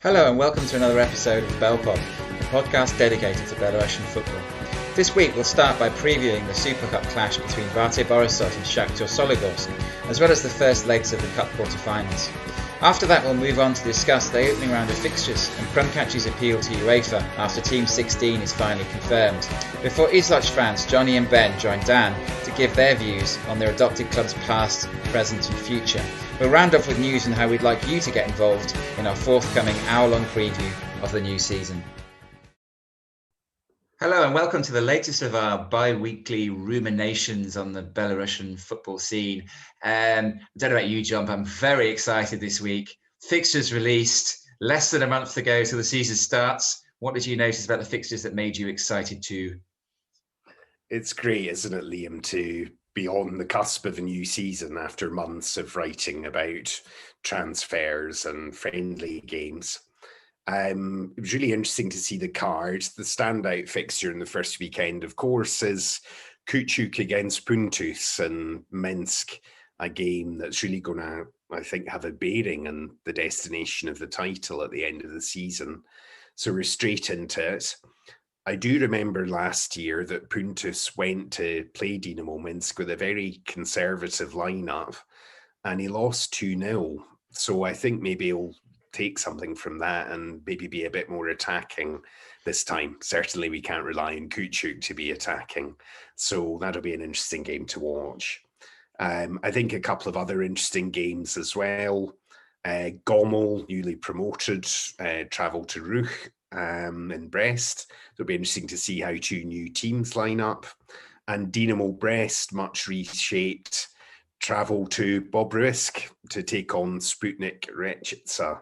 Hello and welcome to another episode of Belpod, a podcast dedicated to Belarusian football. This week we'll start by previewing the Super Cup clash between Varte Borisov and Shakhtar Soligorsk, as well as the first legs of the Cup quarter-finals. After that we'll move on to discuss the opening round of fixtures and Krumkachi's appeal to UEFA after Team 16 is finally confirmed, before Isloch fans Jonny and Ben join Dan to give their views on their adopted club's past, present and future. We'll round off with news on how we'd like you to get involved in our forthcoming hour-long preview of the new season. Hello and welcome to the latest of our bi-weekly ruminations on the Belarusian football scene. I don't know about you, John, but I'm very excited this week. Fixtures released, less than a month to go till the season starts. What did you notice about the fixtures that made you excited too? It's great, isn't it, Liam, to be on the cusp of a new season after months of writing about transfers and friendly games. It was really interesting to see the card. The standout fixture in the first weekend, of course, is Kuchuk against Puntus in Minsk, a game that's really going to, I think, have a bearing on the destination of the title at the end of the season. So we're straight into it. I do remember last year that Puntus went to play Dinamo Minsk with a very conservative lineup and he lost 2-0. So I think maybe he'll take something from that and maybe be a bit more attacking this time. Certainly we can't rely on Kuchuk to be attacking. So that'll be an interesting game to watch. I think a couple of other interesting games as well. Gomel, newly promoted, travel to Ruch in Brest. It'll be interesting to see how two new teams line up. And Dinamo Brest, much reshaped, travel to Bobruisk to take on Sputnik Rechica,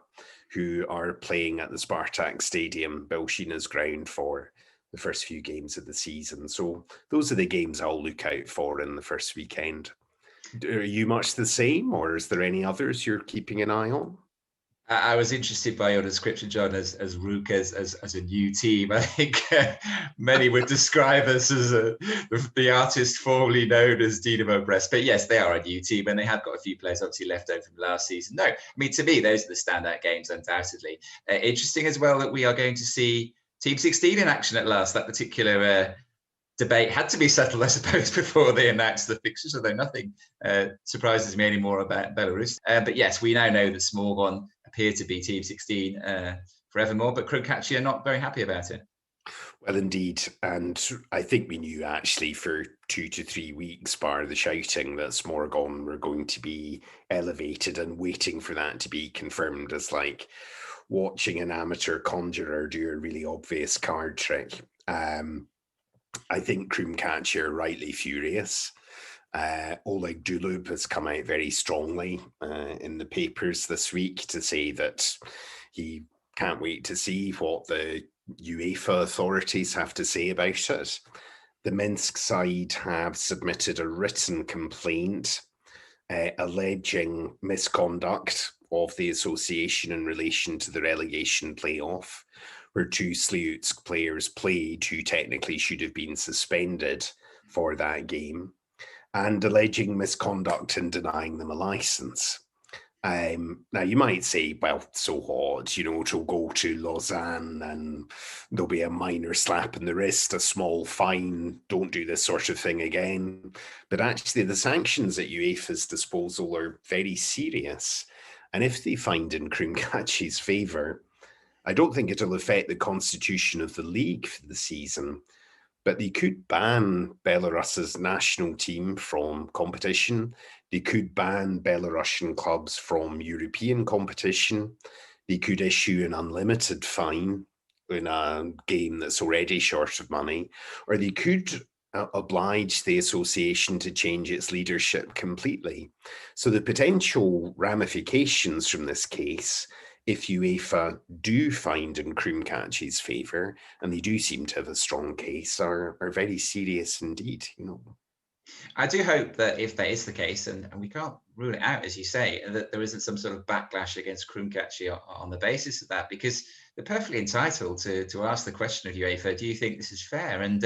who are playing at the Spartak Stadium, Belshina's ground, for the first few games of the season. So those are the games I'll look out for in the first weekend. Are you much the same, or is there any others you're keeping an eye on? I was interested by your description, John, as Rook as a new team. I think many would describe us as the artist formerly known as Dinamo Brest. But yes, they are a new team, and they have got a few players obviously left over from last season. No, I mean, to me, those are the standout games, undoubtedly. Interesting as well that we are going to see Team 16 in action at last. That particular debate had to be settled, I suppose, before they announced the fixtures, although nothing surprises me anymore about Belarus. But yes, we now know that Smorgon appear to be Team 16 forevermore, but Krumkachi are not very happy about it. Well, indeed. And I think we knew actually for 2 to 3 weeks, bar the shouting, that Smorgon were going to be elevated, and waiting for that to be confirmed as like watching an amateur conjurer do a really obvious card trick. I think Krumkachi are rightly furious. Oleg Dulub has come out very strongly in the papers this week to say that he can't wait to see what the UEFA authorities have to say about it. The Minsk side have submitted a written complaint alleging misconduct of the association in relation to the relegation playoff, where two Slutsk players played who technically should have been suspended for that game, and alleging misconduct in denying them a licence. Now, you might say, well, so what, it'll go to Lausanne and there'll be a minor slap in the wrist, a small fine, don't do this sort of thing again. But actually, the sanctions at UEFA's disposal are very serious. And if they find in Krumkachi's favour, I don't think it'll affect the constitution of the league for the season, but they could ban Belarus's national team from competition. They could ban Belarusian clubs from European competition. They could issue an unlimited fine in a game that's already short of money, or they could oblige the association to change its leadership completely. So the potential ramifications from this case, if UEFA do find in Krumkachi's favour, and they do seem to have a strong case, are very serious indeed. I do hope that if that is the case, and we can't rule it out, as you say, that there isn't some sort of backlash against Krumkachi on the basis of that, because they're perfectly entitled to ask the question of UEFA, do you think this is fair? And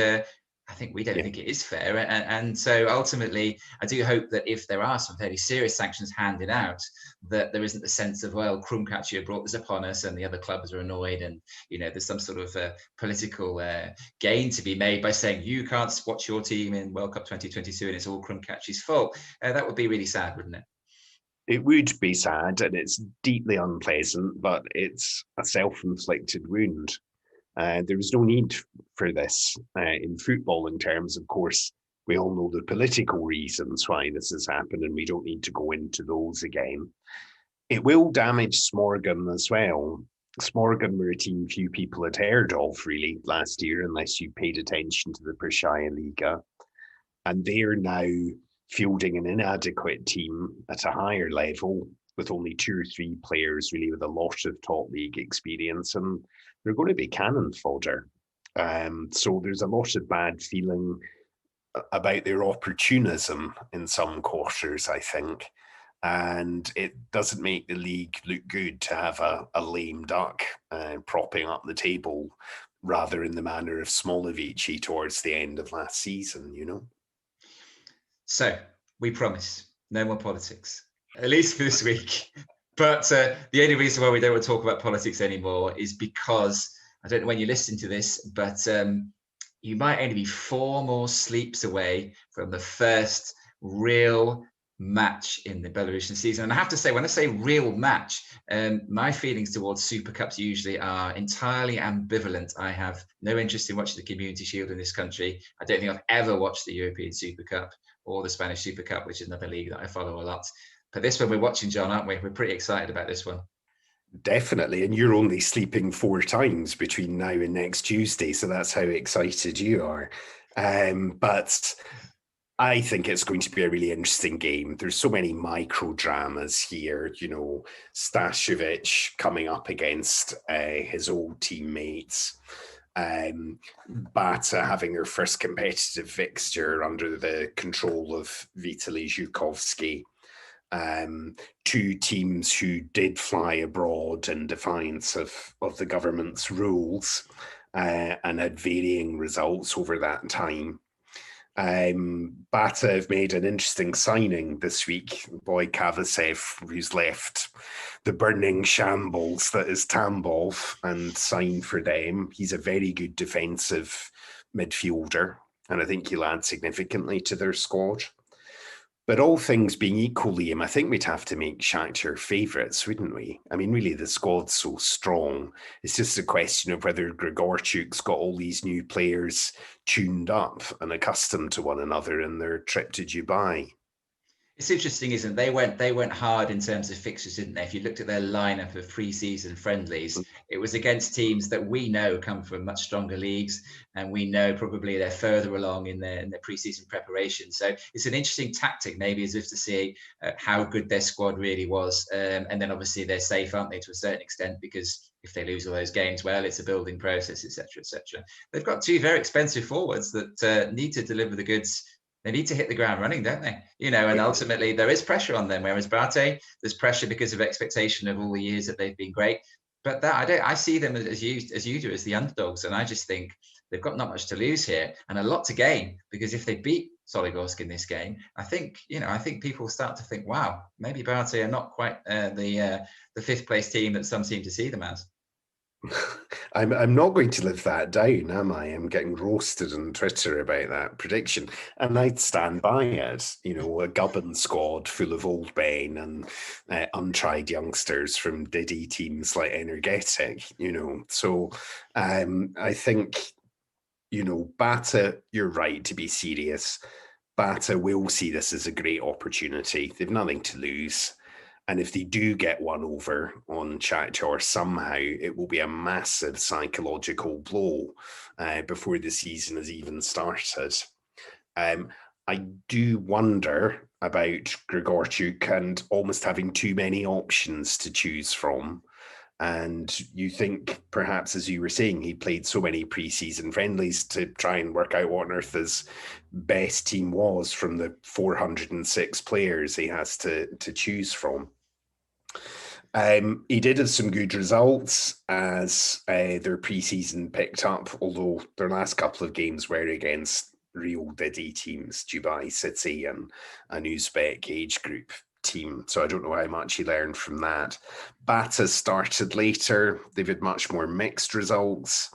I think we don't think it is fair. And so ultimately, I do hope that if there are some fairly serious sanctions handed out, that there isn't the sense of, well, Cruncatcher brought this upon us and the other clubs are annoyed. And, there's some sort of political gain to be made by saying you can't watch your team in World Cup 2022 and it's all Cruncatcher's fault. That would be really sad, wouldn't it? It would be sad and it's deeply unpleasant, but it's a self-inflicted wound. There was no need for this in football in terms, of course, we all know the political reasons why this has happened and we don't need to go into those again. It will damage Smorgon as well. Smorgon were a team few people had heard of really last year unless you paid attention to the Pershaya Liga. And they're now fielding an inadequate team at a higher level with only 2 or 3 players really with a lot of top league experience, and they're going to be cannon fodder. So there's a lot of bad feeling about their opportunism in some quarters, I think. And it doesn't make the league look good to have a lame duck propping up the table rather in the manner of Smolovici towards the end of last season, So we promise no more politics, at least for this week. But the only reason why we don't want to talk about politics anymore is because, I don't know when you listen to this, but you might only be 4 more sleeps away from the first real match in the Belarusian season. And I have to say, when I say real match, my feelings towards Super Cups usually are entirely ambivalent. I have no interest in watching the Community Shield in this country. I don't think I've ever watched the European Super Cup or the Spanish Super Cup, which is another league that I follow a lot. But this one we're watching, John, aren't we? We're pretty excited about this one. Definitely. And you're only sleeping 4 times between now and next Tuesday. So that's how excited you are. But I think it's going to be a really interesting game. There's so many micro dramas here, Stashovic coming up against his old teammates. Bata having their first competitive fixture under the control of Vitaly Zhukovsky. 2 teams who did fly abroad in defiance of the government's rules and had varying results over that time. Bata have made an interesting signing this week. Boy Kavasev, who's left the burning shambles that is Tambov and signed for them. He's a very good defensive midfielder, and I think he'll add significantly to their squad. But all things being equal, Liam, I think we'd have to make Shakhtar favourites, wouldn't we? I mean, really, the squad's so strong. It's just a question of whether Grigorchuk's got all these new players tuned up and accustomed to one another in their trip to Dubai. It's interesting, isn't it? They went hard in terms of fixtures, didn't they? If you looked at their lineup of pre-season friendlies, it was against teams that we know come from much stronger leagues, and we know probably they're further along in their pre-season preparation. So it's an interesting tactic, maybe, as if to see how good their squad really was. And then obviously they're safe, aren't they, to a certain extent, because if they lose all those games, well, it's a building process, etc., etc. They've got 2 very expensive forwards that need to deliver the goods. They need to hit the ground running, don't they? And ultimately there is pressure on them. Whereas Bate, there's pressure because of expectation of all the years that they've been great. But I see them as you do, as the underdogs, and I just think they've got not much to lose here and a lot to gain, because if they beat Soligorsk in this game, I think people start to think, wow, maybe Bate are not quite the 5th place team that some seem to see them as. I'm not going to live that down, am I? I'm getting roasted on Twitter about that prediction, and I'd stand by it. A Gubbin squad full of old Ben and untried youngsters from Diddy teams like Energetic. So I think Bata, you're right to be serious. Bata will see this as a great opportunity. They've nothing to lose. And if they do get one over on Shakhtar somehow, it will be a massive psychological blow before the season has even started. I do wonder about Grigorchuk and almost having too many options to choose from. And you think perhaps, as you were saying, he played so many pre-season friendlies to try and work out what on earth his best team was from the 406 players he has to choose from. He did have some good results as their pre-season picked up, although their last couple of games were against real Diddy teams, Dubai City and an Uzbek age group team. So I don't know how much he learned from that. Bata started later. They've had much more mixed results.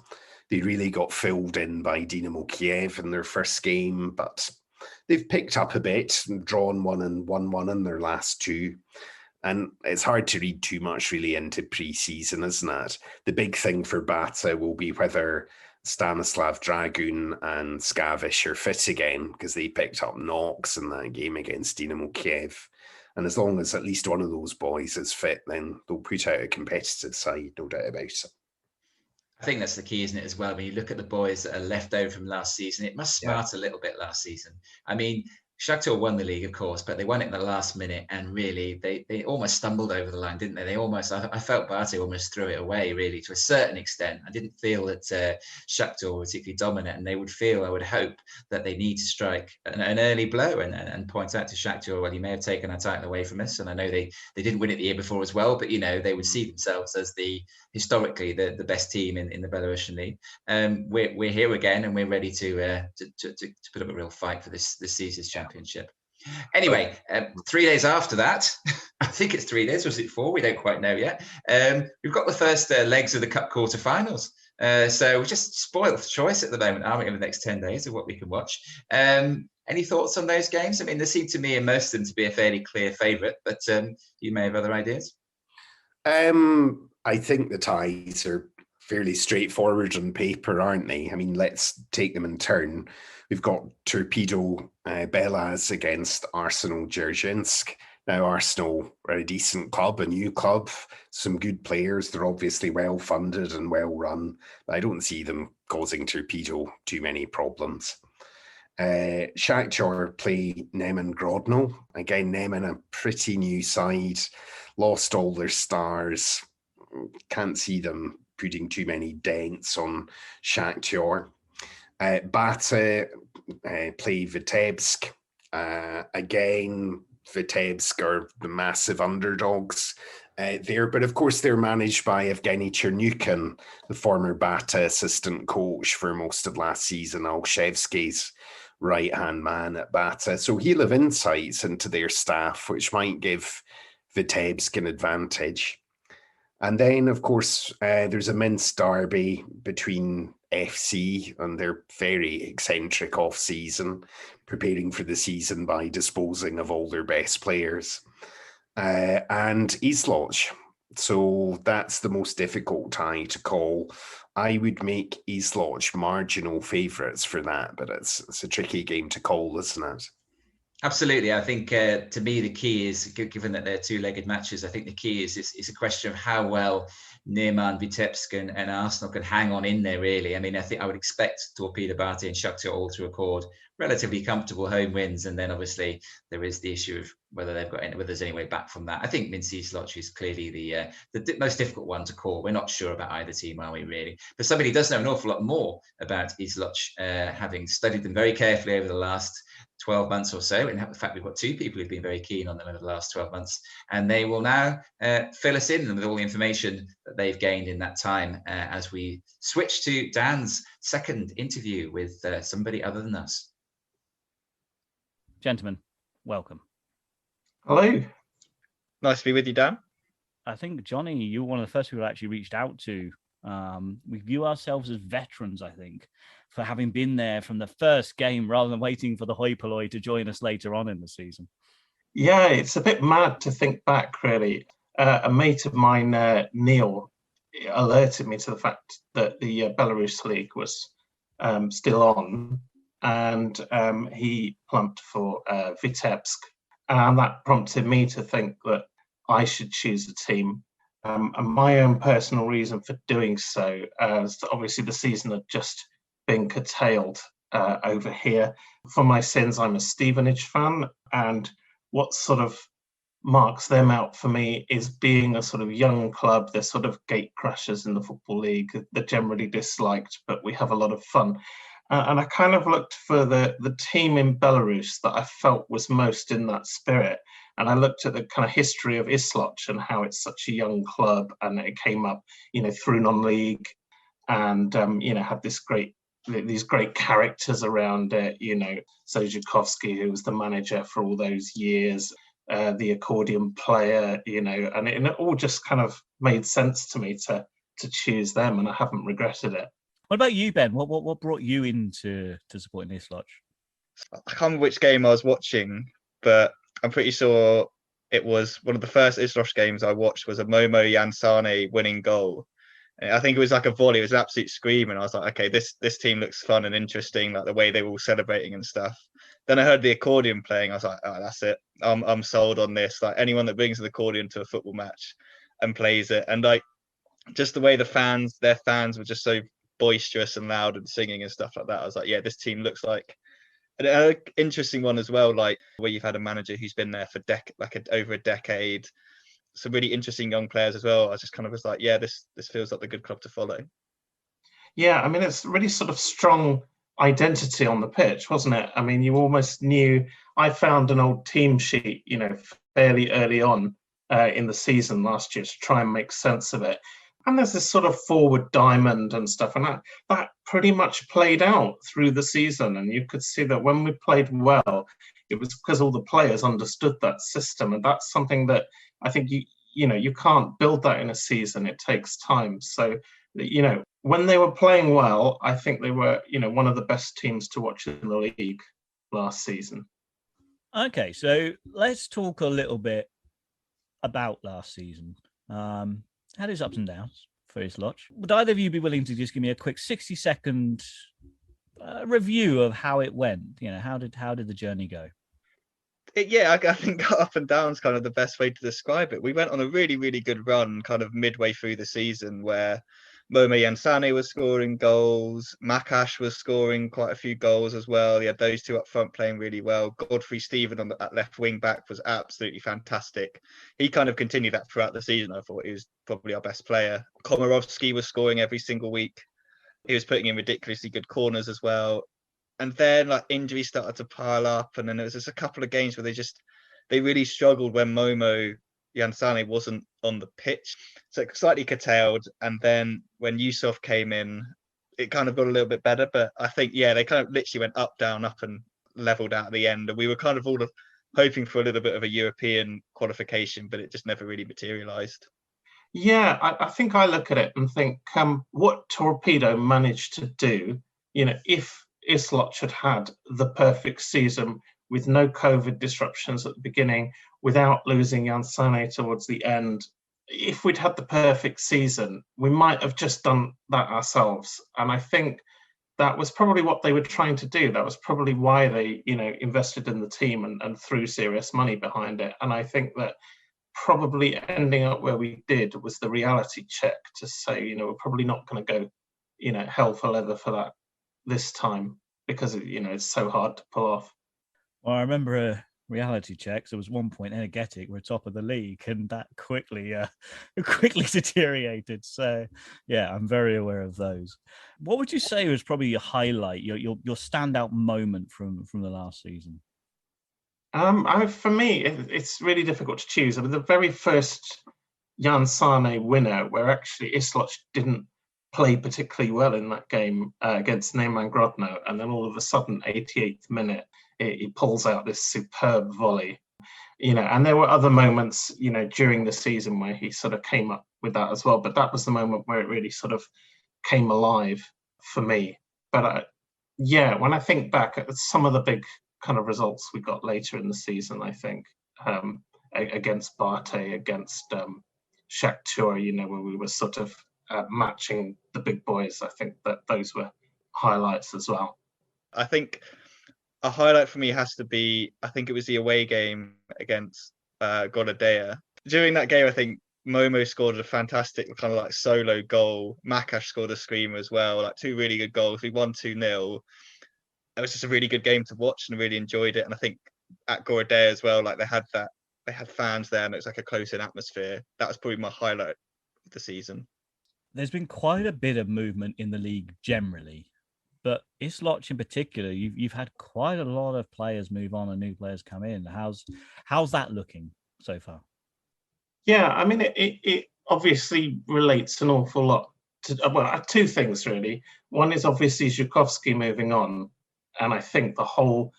They really got filled in by Dynamo Kiev in their first game, but they've picked up a bit and drawn 1 and 1-1 in their last 2. And it's hard to read too much really into pre-season, isn't it? The big thing for Bata will be whether Stanislav Dragun and Skavish are fit again, because they picked up knocks in that game against Dynamo Kiev. And as long as at least one of those boys is fit, then they'll put out a competitive side, no doubt about it. I think that's the key, isn't it, as well? When you look at the boys that are left over from last season, it must smart a little bit last season. I mean, Shakhtar won the league, of course, but they won it in the last minute, and really they almost stumbled over the line, didn't they? They almost, I felt Barty almost threw it away, really, to a certain extent. I didn't feel that Shakhtar were particularly dominant, and they would feel, I would hope, that they need to strike an early blow and point out to Shakhtar, well, you may have taken our title away from us, and I know they didn't win it the year before as well, but they would see themselves as historically the best team in the Belarusian league. We're here again, and we're ready to put up a real fight for this season's championship. Anyway, 3 days after that, I think it's 3 days, was it 4? We don't quite know yet. We've got the first legs of the Cup quarterfinals. So we're just spoiled for choice at the moment, aren't we, over the next 10 days of what we can watch. Any thoughts on those games? I mean, there seem to me in most of them to be a fairly clear favourite, but you may have other ideas. I think the ties are fairly straightforward on paper, aren't they? I mean, let's take them in turn. We've got Torpedo Belas against Arsenal Dzerzhinsk. Now, Arsenal are a decent club, a new club, some good players. They're obviously well funded and well run, but I don't see them causing Torpedo too many problems. Shakhtar play Neman Grodno. Again, Neman, a pretty new side, lost all their stars. Can't see them putting too many dents on Shakhtar. Bata play Vitebsk. Again, Vitebsk are the massive underdogs there, but of course they're managed by Evgeny Chernyukin, the former Bata assistant coach for most of last season, Olszewski's right-hand man at Bata. So he'll have insights into their staff, which might give Vitebsk an advantage. And then, of course, there's a Minsk derby between FC and their very eccentric off-season, preparing for the season by disposing of all their best players, and Isloch. So that's the most difficult tie to call. I would make Isloch marginal favourites for that, but it's a tricky game to call, isn't it? Absolutely. I think to me, the key is, given that they're two-legged matches, I think the key is a question of how well Neman, Vitebsk and Arsenal can hang on in there, really. I mean, I think I would expect Torpedo Bata and Shakhtar all to record relatively comfortable home wins. And then obviously there is the issue of whether there's any way back from that. I think Minsk Isloch is clearly the most difficult one to call. We're not sure about either team, are we, really? But somebody does know an awful lot more about Isloch, having studied them very carefully over the last 12 months or so. In fact, we've got two people who've been very keen on them over the last 12 months, and they will now fill us in with all the information that they've gained in that time as we switch to Dan's second interview with somebody other than us. Gentlemen, welcome. Hello. Nice to be with you, Dan. I think, Jonny, you were one of the first people I actually reached out to. We view ourselves as veterans, I think, for having been there from the first game rather than waiting for the hoi polloi to join us later on in the season. Yeah, it's a bit mad to think back, really. A mate of mine, Neil, alerted me to the fact that the Belarus League was still on, and he plumped for Vitebsk. And that prompted me to think that I should choose a team. And my own personal reason for doing so is that obviously the season had just been curtailed over here. For my sins, I'm a Stevenage fan, and what sort of marks them out for me is being a sort of young club. They're sort of gate crashers in the Football League. They're generally disliked, but we have a lot of fun. And I kind of looked for the team in Belarus that I felt was most in that spirit. And I looked at the kind of history of Isloch and how it's such a young club, and it came up, through non-league, and had this great these great characters around it, Sojakowski, who was the manager for all those years, the accordion player, and it all just kind of made sense to me to choose them, and I haven't regretted it. What about you, Ben? What brought you into supporting Isloch? I can't remember which game I was watching, but I'm pretty sure it was one of the first Isloch games I watched was a Momo Yansane winning goal. And I think it was like a volley. It was an absolute scream. And I was like, okay, this team looks fun and interesting, like the way they were all celebrating and stuff. Then I heard the accordion playing. I was like, oh, that's it. I'm sold on this. Like anyone that brings an accordion to a football match and plays it. And like just the way their fans were just so boisterous and loud and singing and stuff like that. I was like, yeah, this team looks like an interesting one as well, like where you've had a manager who's been there for over a decade, some really interesting young players as well. I just kind of was like, yeah, this feels like the good club to follow. Yeah, I mean, it's really sort of strong identity on the pitch, wasn't it? I mean, you almost knew. I found an old team sheet, fairly early on in the season last year to try and make sense of it. And there's this sort of forward diamond and stuff, and that pretty much played out through the season. And you could see that when we played well, it was because all the players understood that system, and that's something that I think you can't build that in a season. It takes time. So when they were playing well, I think they were one of the best teams to watch in the league last season. Okay, so let's talk a little bit about last season. Had its ups and downs for Isloch. Would either of you be willing to just give me a quick 60-second review of how it went? How did the journey go? I think up and down is kind of the best way to describe it. We went on a really, really good run kind of midway through the season where Momo Yansane was scoring goals. Makash was scoring quite a few goals as well. He had those two up front playing really well. Godfrey Stephen at left wing back was absolutely fantastic. He kind of continued that throughout the season. I thought he was probably our best player. Komarovsky was scoring every single week. He was putting in ridiculously good corners as well. And then like injuries started to pile up. And then there was just a couple of games where they really struggled when Momo Yansane wasn't on the pitch, so it slightly curtailed. And then when Yusuf came in, it kind of got a little bit better. But I think, they kind of literally went up, and leveled out at the end. And we were kind of all hoping for a little bit of a European qualification, but it just never really materialized. Yeah, I think I look at it and think what Torpedo managed to do, if Isloch had the perfect season with no COVID disruptions at the beginning, without losing Yansane towards the end. If we'd had the perfect season, we might have just done that ourselves. And I think that was probably what they were trying to do. That was probably why they, invested in the team and threw serious money behind it. And I think that probably ending up where we did was the reality check to say, we're probably not going to go, hell for leather for that this time, because, it's so hard to pull off. Well, I remember a reality check. So it was 1 point energetic. We're top of the league, and that quickly deteriorated. So, yeah, I'm very aware of those. What would you say was probably your highlight, your standout moment from the last season? For me, it's really difficult to choose. I mean, the very first Yansane winner, where actually Isloch didn't play particularly well in that game against Neyman Grodno, and then all of a sudden, 88th minute, he pulls out this superb volley, and there were other moments, during the season where he sort of came up with that as well. But that was the moment where it really sort of came alive for me. But when I think back at some of the big kind of results we got later in the season, I think against Bate, against Shakhtar, where we were sort of matching the big boys, I think that those were highlights as well. I think a highlight for me has to be, I think it was the away game against Gorodea. During that game, I think Momo scored a fantastic kind of like solo goal. Makash scored a screamer as well, like two really good goals. We won 2-0. It was just a really good game to watch and really enjoyed it. And I think at Gorodea as well, like they had fans there and it was like a close-in atmosphere. That was probably my highlight of the season. There's been quite a bit of movement in the league generally, but Isloch in particular, you've had quite a lot of players move on and new players come in. How's that looking so far? Yeah, I mean, it obviously relates an awful lot two things really. One is obviously Zhukovsky moving on, and I think the whole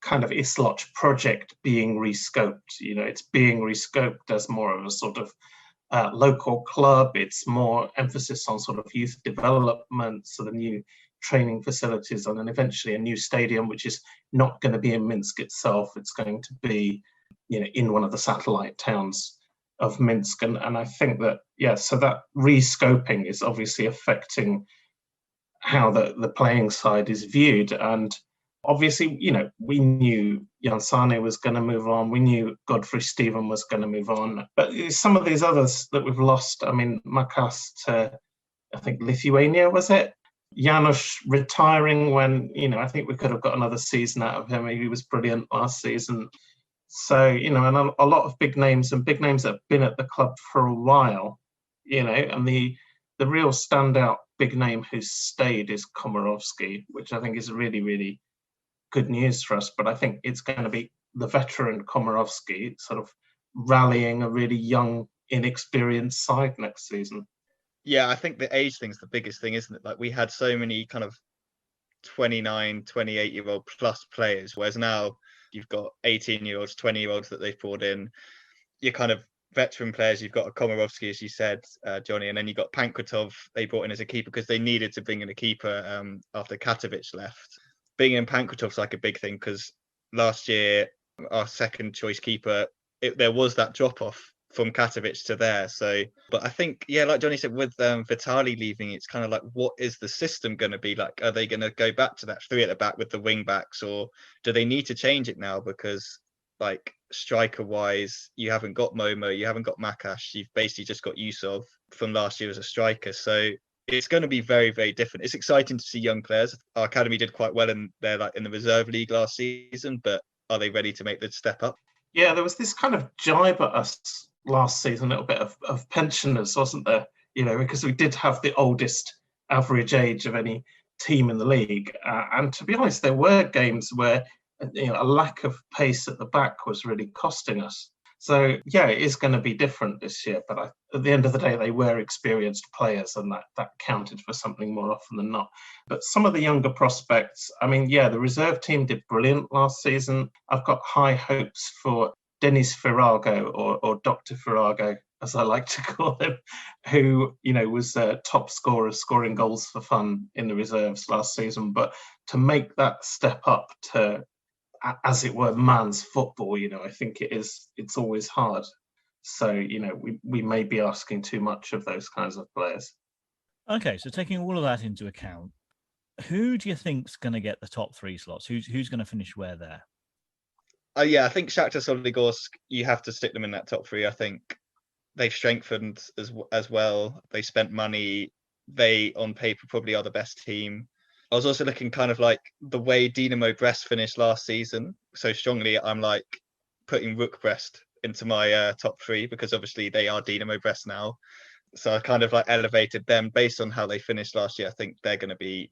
kind of Isloch project being rescoped. It's being rescoped as more of a sort of local club. It's more emphasis on sort of youth development, so the new training facilities, and then eventually a new stadium, which is not going to be in Minsk itself. It's going to be, in one of the satellite towns of Minsk. And I think that, so that rescoping is obviously affecting how the playing side is viewed. And obviously, we knew Jan Sane was going to move on. We knew Godfrey Stephen was going to move on. But some of these others that we've lost, I mean, Makas to, I think, Lithuania, was it? Janusz retiring when, I think we could have got another season out of him. He was brilliant last season. So, and a lot of big names that have been at the club for a while, and the real standout big name who's stayed is Komarovsky, which I think is really, really good news for us. But I think it's going to be the veteran Komarovsky sort of rallying a really young, inexperienced side next season. Yeah, I think the age thing's the biggest thing, isn't it? Like, we had so many kind of 29, 28-year-old plus players, whereas now you've got 18-year-olds, 20-year-olds that they've poured in. You're kind of veteran players. You've got a Komarovsky, as you said, Johnny, and then you've got Pankratov they brought in as a keeper because they needed to bring in a keeper after Katovic left. Bringing in Pankratov's like a big thing because last year, our second choice keeper, there was that drop-off from Katovic to there. So, but I think, like Johnny said, with Vitali leaving, it's kind of like, what is the system going to be like? Are they going to go back to that three at the back with the wing backs, or do they need to change it now? Because, like, striker wise, you haven't got Momo, you haven't got Makash, you've basically just got Yusov from last year as a striker. So it's going to be very, very different. It's exciting to see young players. Our academy did quite well in the reserve league last season, but are they ready to make the step up? Yeah, there was this kind of jibe at us last season, a little bit of pensioners, wasn't there? Because we did have the oldest average age of any team in the league. And to be honest, there were games where a lack of pace at the back was really costing us. So, it is going to be different this year. But at the end of the day, they were experienced players, and that counted for something more often than not. But some of the younger prospects, I mean, the reserve team did brilliant last season. I've got high hopes for Denis Firago, or Dr. Firago, as I like to call him, who, was a top scorer, scoring goals for fun in the reserves last season. But to make that step up to, as it were, man's football, I think it's always hard. So, we may be asking too much of those kinds of players. Okay, so taking all of that into account, who do you think's going to get the top three slots? Who's going to finish where there? I think Shakhtar Soligorsk, you have to stick them in that top three. I think they've strengthened as well. They spent money. They, on paper, probably are the best team. I was also looking kind of like the way Dinamo Brest finished last season so strongly. I'm like putting Rook Brest into my top three because obviously they are Dinamo Brest now. So I kind of like elevated them based on how they finished last year. I think they're going to be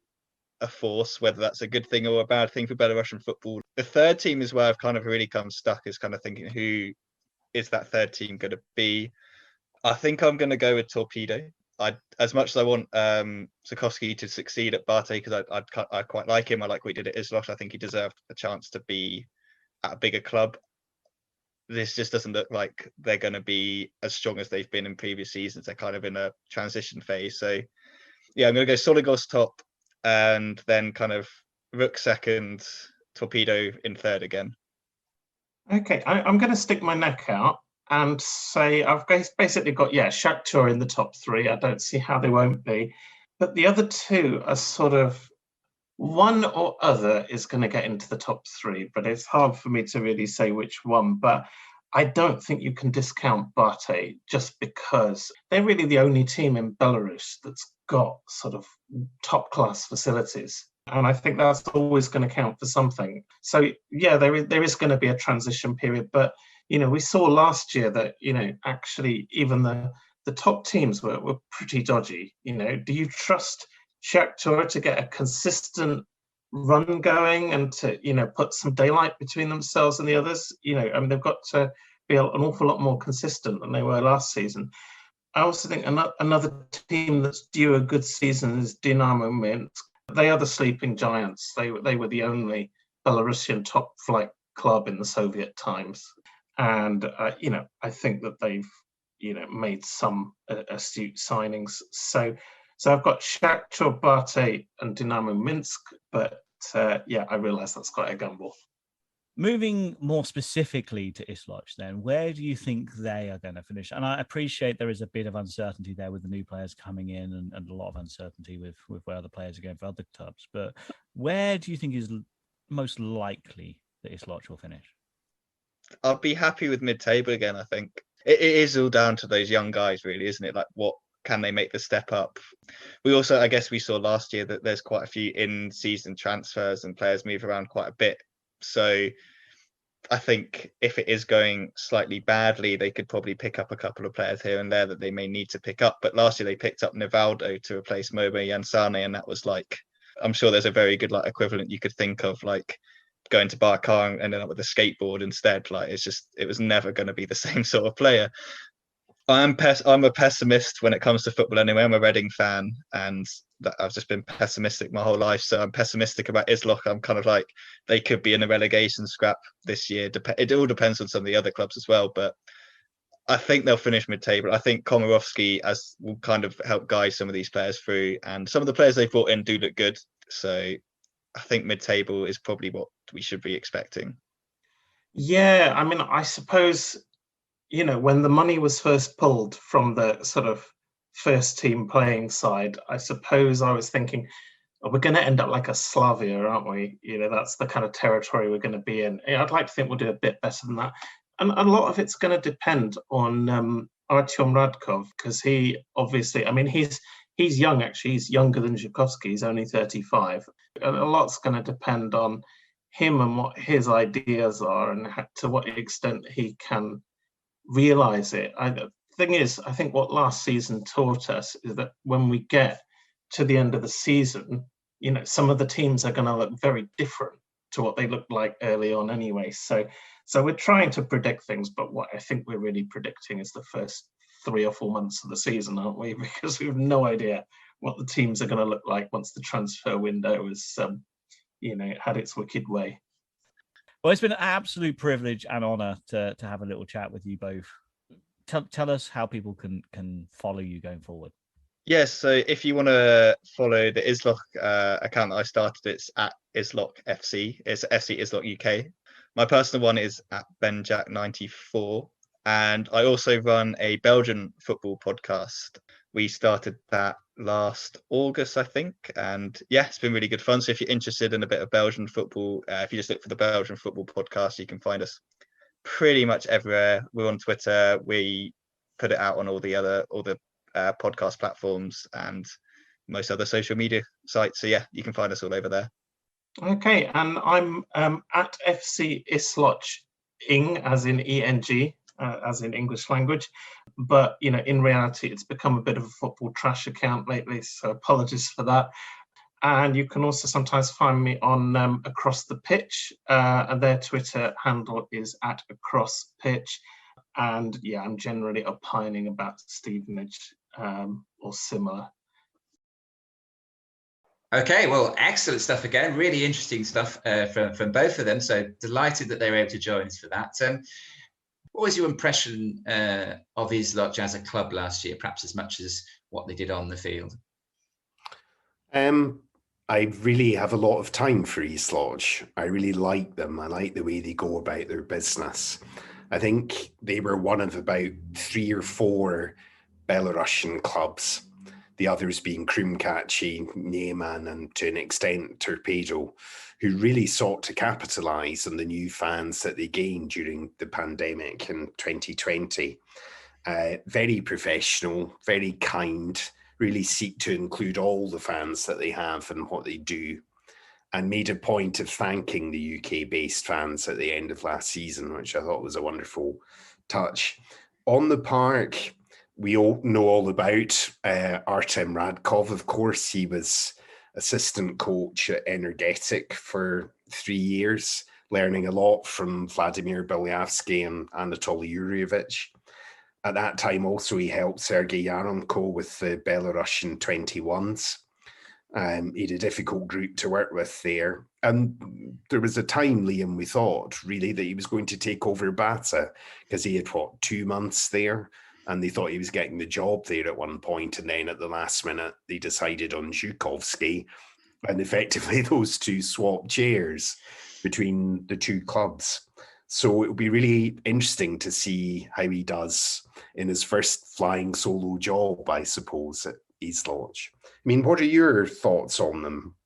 a force, whether that's a good thing or a bad thing for Belarusian football. The third team is where I've kind of really come stuck, is kind of thinking, who is that third team going to be? I think I'm going to go with Torpedo. As much as I want Zhukovsky to succeed at Bate, because I quite like him. I like what he did at Isloch. I think he deserved a chance to be at a bigger club. This just doesn't look like they're going to be as strong as they've been in previous seasons. They're kind of in a transition phase. So, I'm going to go Soligorsk top, and then kind of Rook second, Torpedo in third again. Okay, I'm going to stick my neck out and say I've basically got, Shakhtar in the top three. I don't see how they won't be. But the other two are sort of, one or other is going to get into the top three, but it's hard for me to really say which one. But I don't think you can discount Bate just because they're really the only team in Belarus that's got sort of top-class facilities. And I think that's always going to count for something. So, there is going to be a transition period. But, we saw last year that, actually even the top teams were pretty dodgy. Do you trust Shakhtar to get a consistent run going and to, put some daylight between themselves and the others? They've got to be an awful lot more consistent than they were last season. I also think another team that's due a good season is Dynamo Minsk. They are the sleeping giants. They were the only Belarusian top flight club in the Soviet times. And, I think that they've, made some astute signings. So I've got Shakhtar, Bate and Dynamo Minsk. But, I realise that's quite a gamble. Moving more specifically to Isloch, then, where do you think they are going to finish? And I appreciate there is a bit of uncertainty there with the new players coming in and a lot of uncertainty with where the players are going for other clubs. But where do you think is most likely that Isloch will finish? I'll be happy with mid-table again, I think. It is all down to those young guys, really, isn't it? Like, what can they make the step up? We also, I guess we saw last year that there's quite a few in-season transfers and players move around quite a bit. So I think if it is going slightly badly, they could probably pick up a couple of players here and there that they may need to pick up. But last year they picked up Nivaldo to replace Mobe Yansane, and that was like, I'm sure there's a very good like equivalent you could think of, like going to bar car and ending up with a skateboard instead. Like it was never going to be the same sort of player. I'm a pessimist when it comes to football anyway. I'm a Reading fan, and I've just been pessimistic my whole life. So I'm pessimistic about Isloch. I'm kind of like, they could be in a relegation scrap this year. It all depends on some of the other clubs as well, but I think they'll finish mid-table. I think Komorowski will kind of help guide some of these players through, and some of the players they've brought in do look good. So I think mid-table is probably what we should be expecting. Yeah, I mean, I suppose, when the money was first pulled from the sort of first team playing side, I suppose I was thinking, we're going to end up like a Slavia, aren't we? That's the kind of territory we're going to be in. I'd like to think we'll do a bit better than that. And a lot of it's going to depend on Artyom Radkov, because he obviously, I mean, he's young, actually. He's younger than Zhukovsky. He's only 35. And a lot's going to depend on him and what his ideas are and to what extent he can realize it. The thing is, I think what last season taught us is that when we get to the end of the season, some of the teams are going to look very different to what they looked like early on anyway. So we're trying to predict things, but what I think we're really predicting is the first 3 or 4 months of the season, aren't we? Because we have no idea what the teams are going to look like once the transfer window has, had its wicked way. Well, it's been an absolute privilege and honour to have a little chat with you both. Tell us how people can follow you going forward. Yes, so if you want to follow the Isloch account that I started, it's at Isloch FC. It's FC Isloch UK. My personal one is at benjack94. And I also run a Belgian football podcast. We started that last August, I think. And yeah, it's been really good fun. So if you're interested in a bit of Belgian football, if you just look for the Belgian football podcast, you can find us pretty much everywhere. We're on Twitter. We put it out on all the podcast platforms and most other social media sites. So yeah, you can find us all over there. Okay, and I'm at FC Isloch Ing, as in ENG, as in English language. But, in reality, it's become a bit of a football trash account lately, so apologies for that. And you can also sometimes find me on Across the Pitch, and their Twitter handle is at Across Pitch. And yeah, I'm generally opining about Stevenage or similar. Okay, well, excellent stuff again. Really interesting stuff from both of them. So delighted that they were able to join us for that. What was your impression of Isloch as a club last year, perhaps as much as what they did on the field? I really have a lot of time for Isloch. I really like them. I like the way they go about their business. I think they were one of about 3 or 4 Belarusian clubs, the others being Krumkachi, Neyman, and to an extent Torpedo, who really sought to capitalise on the new fans that they gained during the pandemic in 2020. Very professional, very kind, really seek to include all the fans that they have and what they do, and made a point of thanking the UK-based fans at the end of last season, which I thought was a wonderful touch. On the park, we all know all about Artem Radkov. Of course, he was assistant coach at Energetic for 3 years, learning a lot from Vladimir Bilyavsky and Anatoly Yurevich. At that time, also, he helped Sergei Yarenko with the Belarusian 21s. He had a difficult group to work with there. And there was a time, Liam, we thought really that he was going to take over Bata because he had, 2 months there, and they thought he was getting the job there at one point. And then at the last minute, they decided on Zhukovsky. And effectively, those two swapped chairs between the two clubs. So it will be really interesting to see how he does in his first flying solo job, I suppose, at Isloch. I mean, what are your thoughts on them?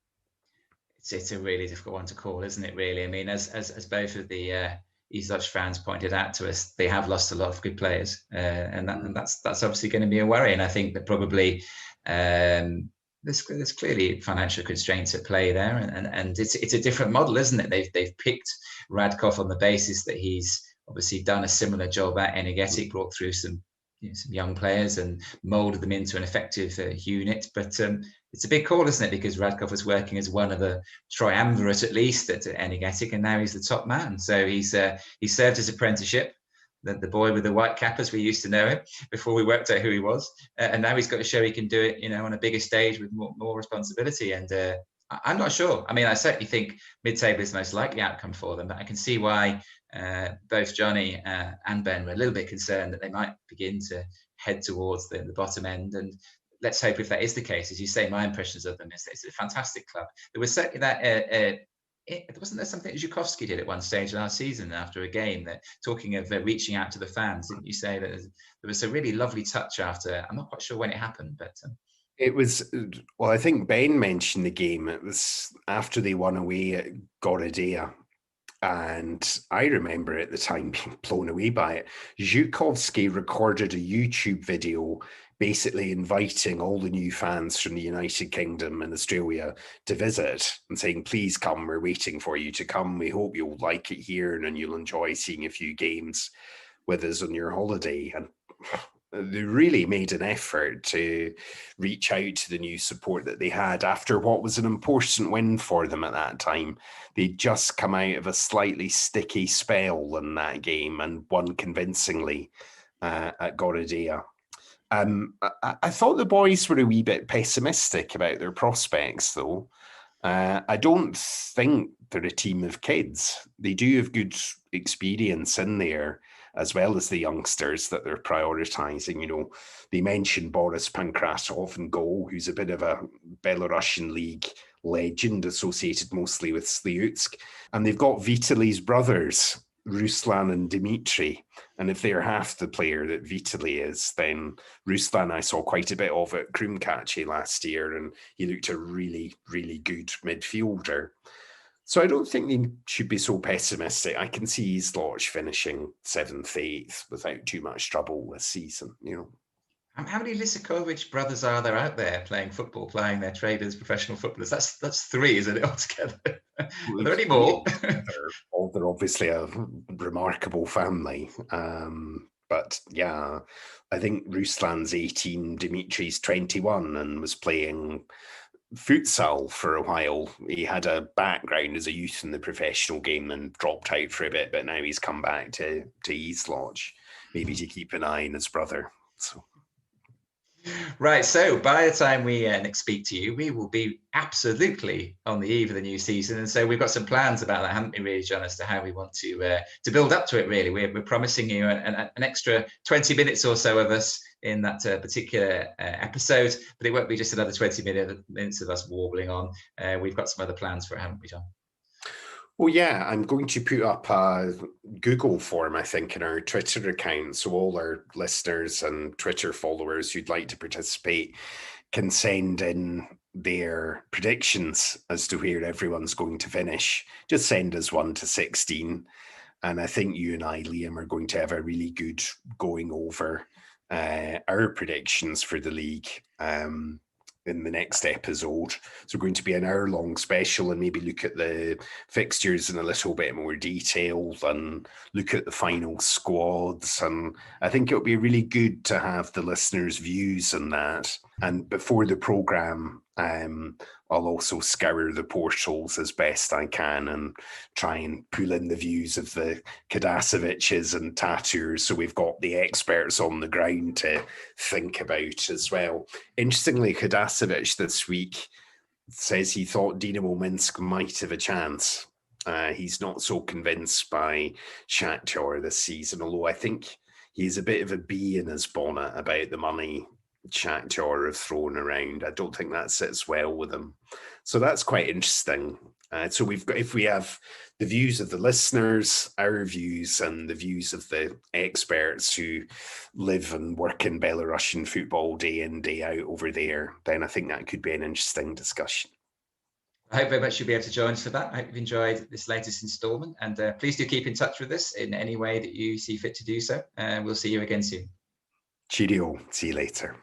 It's a really difficult one to call, isn't it, really? I mean, as both of the Isloch fans pointed out to us, they have lost a lot of good players, and that's obviously going to be a worry. And I think that probably there's clearly financial constraints at play there, and it's a different model, isn't it? They've picked Radkov on the basis that he's obviously done a similar job at Energetic, brought through some young players and molded them into an effective unit. But it's a big call, isn't it? Because Radkov was working as one of the triumvirate, at least, at Energetic, and now he's the top man. So he served his apprenticeship, the boy with the white cap, as we used to know him, before we worked out who he was. And now he's got to show he can do it, on a bigger stage with more responsibility. And I'm not sure. I mean, I certainly think mid-table is the most likely outcome for them, but I can see why both Jonny and Ben were a little bit concerned that they might begin to head towards the bottom end. And let's hope if that is the case, as you say, my impressions of them is that it's a fantastic club. There was certainly that, wasn't there something Zhukovsky did at one stage last season after a game, that talking of reaching out to the fans, didn't you say that there was a really lovely touch after, I'm not quite sure when it happened, but... It was, well, I think Ben mentioned the game. It was after they won away at Gorodea. And I remember at the time being blown away by it. Zhukovsky recorded a YouTube video basically inviting all the new fans from the United Kingdom and Australia to visit and saying, please come, we're waiting for you to come. We hope you'll like it here and you'll enjoy seeing a few games with us on your holiday. And they really made an effort to reach out to the new support that they had after what was an important win for them at that time. They'd just come out of a slightly sticky spell in that game and won convincingly at Gorodea. I thought the boys were a wee bit pessimistic about their prospects, though. I don't think they're a team of kids. They do have good experience in there, as well as the youngsters that they're prioritising. They mentioned Boris Pankratov in goal, who's a bit of a Belarusian league legend associated mostly with Sliutsk. And they've got Vitaly's brothers, Ruslan and Dmitry. And if they're half the player that Vitaly is, then Ruslan I saw quite a bit of at Krumkache last year, and he looked a really, really good midfielder. So I don't think they should be so pessimistic. I can see Isloch finishing 7th, 8th without too much trouble this season, How many Lisakovic brothers are there out there playing football, playing their trade as professional footballers? That's 3, isn't it, altogether? Are there any more? They're obviously a remarkable family. But yeah, I think Ruslan's 18, Dimitri's 21, and was playing futsal for a while. He had a background as a youth in the professional game and dropped out for a bit, but now he's come back to Isloch, maybe to keep an eye on his brother. So. Right, so by the time we next speak to you, we will be absolutely on the eve of the new season, and so we've got some plans about that, haven't we, really, John, as to how we want to build up to it. Really, we're promising you an extra 20 minutes or so of us in that particular episode, but it won't be just another 20 minutes of us warbling on. We've got some other plans for it, haven't we, John? Well, yeah, I'm going to put up a Google form, I think, in our Twitter account. So all our listeners and Twitter followers who'd like to participate can send in their predictions as to where everyone's going to finish. Just send us 1 to 16. And I think you and I, Liam, are going to have a really good going over our predictions for the league in the next episode. So we're going to be an hour-long special and maybe look at the fixtures in a little bit more detail and look at the final squads. And I think it'll be really good to have the listeners' views on that And before the programme, I'll also scour the portals as best I can and try and pull in the views of the Kadaseviches and Taturs. So we've got the experts on the ground to think about as well. Interestingly, Kadasevich this week says he thought Dynamo Minsk might have a chance. He's not so convinced by Shakhtar this season, although I think he's a bit of a bee in his bonnet about the money Shakhtar have thrown around. I don't think that sits well with him. So that's quite interesting. So we've got, if we have the views of the listeners, our views, and the views of the experts who live and work in Belarusian football day in, day out over there, then I think that could be an interesting discussion. I hope very much you'll be able to join us for that. I hope you've enjoyed this latest instalment, and please do keep in touch with us in any way that you see fit to do so. And we'll see you again soon. Cheerio. See you later.